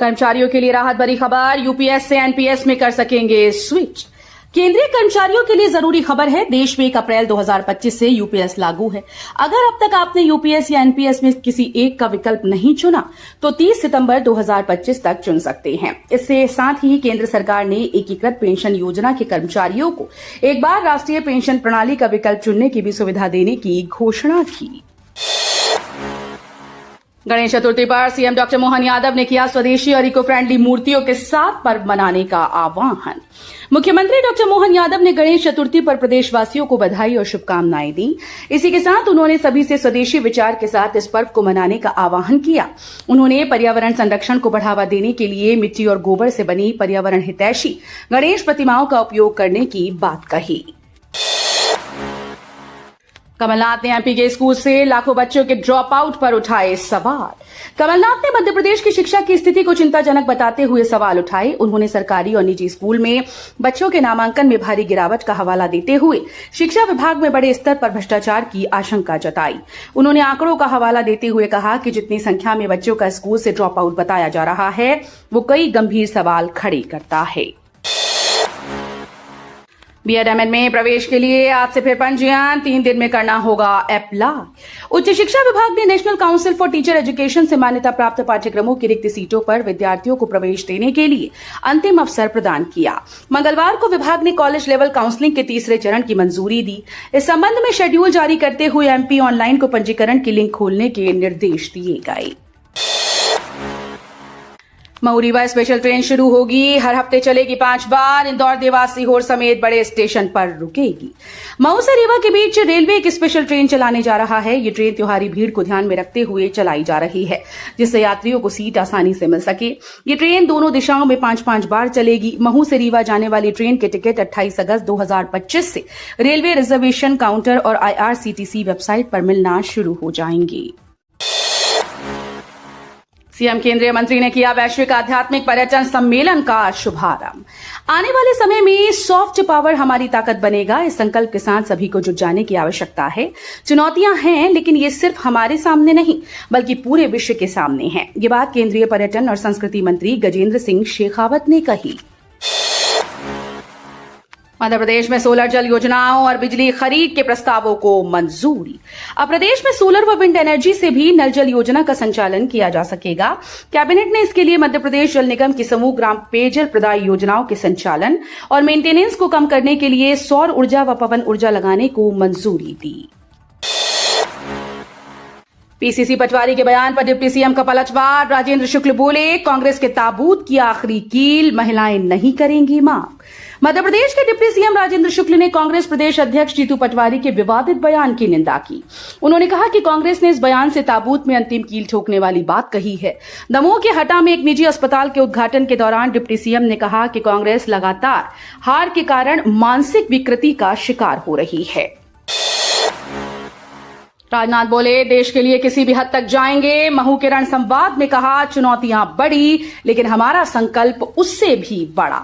कर्मचारियों के लिए राहत भरी खबर, यूपीएस से एनपीएस में कर सकेंगे स्विच। केंद्रीय कर्मचारियों के लिए जरूरी खबर है, देश में 1 अप्रैल 2025 से यूपीएस लागू है। अगर अब तक आपने यूपीएस या एनपीएस में किसी एक का विकल्प नहीं चुना तो 30 सितंबर 2025 तक चुन सकते हैं। इससे साथ ही केंद्र सरकार ने एकीकृत पेंशन योजना के कर्मचारियों को एक बार राष्ट्रीय पेंशन प्रणाली का विकल्प चुनने की भी सुविधा देने की घोषणा की। गणेश चतुर्थी पर सीएम डॉक्टर मोहन यादव ने किया स्वदेशी और इको फ्रेंडली मूर्तियों के साथ पर्व मनाने का आह्वान। मुख्यमंत्री डॉक्टर मोहन यादव ने गणेश चतुर्थी पर प्रदेशवासियों को बधाई और शुभकामनाएं दी। इसी के साथ उन्होंने सभी से स्वदेशी विचार के साथ इस पर्व को मनाने का आह्वान किया। उन्होंने पर्यावरण संरक्षण को बढ़ावा देने के लिए मिट्टी और गोबर से बनी पर्यावरण हितैषी गणेश प्रतिमाओं का उपयोग करने की बात कही। कमलनाथ ने एमपी के स्कूल से लाखों बच्चों के ड्रॉप आउट पर उठाए सवाल। कमलनाथ ने मध्य प्रदेश की शिक्षा की स्थिति को चिंताजनक बताते हुए सवाल उठाए। उन्होंने सरकारी और निजी स्कूल में बच्चों के नामांकन में भारी गिरावट का हवाला देते हुए शिक्षा विभाग में बड़े स्तर पर भ्रष्टाचार की आशंका जताई। उन्होंने आंकड़ों का हवाला देते हुए कहा कि जितनी संख्या में बच्चों का स्कूल से ड्रॉप आउट बताया जा रहा है वो कई गंभीर सवाल खड़े करता है। बीएड-एमएड में प्रवेश के लिए आज से फिर पंजीयन 3 दिन में करना होगा अप्लाई। उच्च शिक्षा विभाग ने national council for teacher education से मान्यता प्राप्त पाठ्यक्रमों की रिक्त सीटों पर विद्यार्थियों को प्रवेश देने के लिए अंतिम अवसर प्रदान किया। मंगलवार को विभाग ने कॉलेज लेवल काउंसलिंग के तीसरे चरण की मंजूरी दी। इस संबंध में शेड्यूल जारी करते हुए एमपी ऑनलाइन को पंजीकरण की लिंक खोलने के निर्देश दिए गए। महू रीवा स्पेशल ट्रेन शुरू होगी। हर हफ्ते चलेगी 5 बार। इंदौर, देवास, सीहोर समेत बड़े स्टेशन पर रुकेगी। महू से रीवा के बीच रेलवे एक स्पेशल ट्रेन चलाने जा रहा है। ये ट्रेन त्योहारी भीड़ को ध्यान में रखते हुए चलाई जा रही है, जिससे यात्रियों को सीट आसानी से मिल सके। ये ट्रेन दोनों दिशाओं में 5-5 बार चलेगी। महू से रीवा जाने वाली ट्रेन के टिकट 28 अगस्त 2025 से रेलवे रिजर्वेशन काउंटर और IRCTC वेबसाइट पर मिलना शुरू हो जाएंगे। सीएम केंद्रीय मंत्री ने किया वैश्विक आध्यात्मिक पर्यटन सम्मेलन का शुभारंभ। आने वाले समय में सॉफ्ट पावर हमारी ताकत बनेगा। इस संकल्प के साथ सभी को जुट जाने की आवश्यकता है। चुनौतियां हैं, लेकिन ये सिर्फ हमारे सामने नहीं बल्कि पूरे विश्व के सामने है। ये बात केंद्रीय पर्यटन और संस्कृति मंत्री गजेंद्र सिंह शेखावत ने कही। मध्य प्रदेश में सोलर जल योजनाओं और बिजली खरीद के प्रस्तावों को मंजूरी। अब प्रदेश में सोलर व विंड एनर्जी से भी नल जल योजना का संचालन किया जा सकेगा। कैबिनेट ने इसके लिए मध्य प्रदेश जल निगम की समूह ग्राम पेयजल प्रदाय योजनाओं के संचालन और मेंटेनेंस को कम करने के लिए सौर ऊर्जा व पवन ऊर्जा लगाने को मंजूरी दी। पीसीसी पटवारी के बयान पर डिप्टी सीएम का पलटवार। राजेंद्र शुक्ल बोले, कांग्रेस के ताबूत की आखिरी कील महिलाएं नहीं करेंगी मांग। मध्य प्रदेश के डिप्टी सीएम राजेंद्र शुक्ल ने कांग्रेस प्रदेश अध्यक्ष जीतू पटवारी के विवादित बयान की निंदा की। उन्होंने कहा कि कांग्रेस ने इस बयान से ताबूत में अंतिम कील ठोकने वाली बात कही है। दमोह के हटा में एक निजी अस्पताल के उद्घाटन के दौरान डिप्टी सीएम ने कहा कि कांग्रेस लगातार हार के कारण मानसिक विकृति का शिकार हो रही है। राजनाथ बोले, देश के लिए किसी भी हद तक जाएंगे। महू के रण संवाद में कहा, चुनौतियां बड़ी लेकिन हमारा संकल्प उससे भी बड़ा।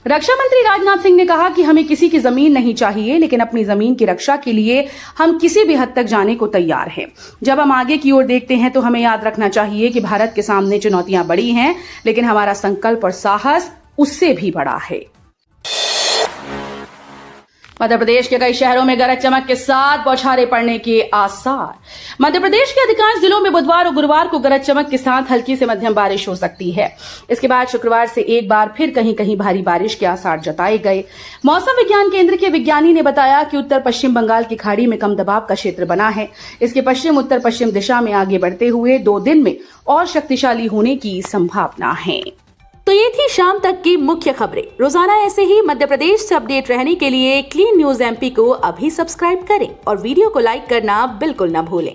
रक्षा मंत्री राजनाथ सिंह ने कहा कि हमें किसी की जमीन नहीं चाहिए, लेकिन अपनी जमीन की रक्षा के लिए हम किसी भी हद तक जाने को तैयार हैं। जब हम आगे की ओर देखते हैं तो हमें याद रखना चाहिए कि भारत के सामने चुनौतियां बड़ी हैं, लेकिन हमारा संकल्प और साहस उससे भी बड़ा है। मध्य प्रदेश के कई शहरों में गरज चमक के साथ बौछारें पड़ने के आसार। मध्य प्रदेश के अधिकांश जिलों में बुधवार और गुरुवार को गरज चमक के साथ हल्की से मध्यम बारिश हो सकती है। इसके बाद शुक्रवार से एक बार फिर कहीं कहीं भारी बारिश के आसार जताए गए। मौसम विज्ञान केंद्र के विज्ञानी ने बताया कि उत्तर पश्चिम बंगाल की खाड़ी में कम दबाव का क्षेत्र बना है। इसके पश्चिम उत्तर पश्चिम दिशा में आगे बढ़ते हुए 2 दिन में और शक्तिशाली होने की संभावना है। तो ये थी शाम तक की मुख्य खबरें। रोजाना ऐसे ही मध्य प्रदेश से अपडेट रहने के लिए क्लीन न्यूज एमपी को अभी सब्सक्राइब करें और वीडियो को लाइक करना बिल्कुल न भूलें।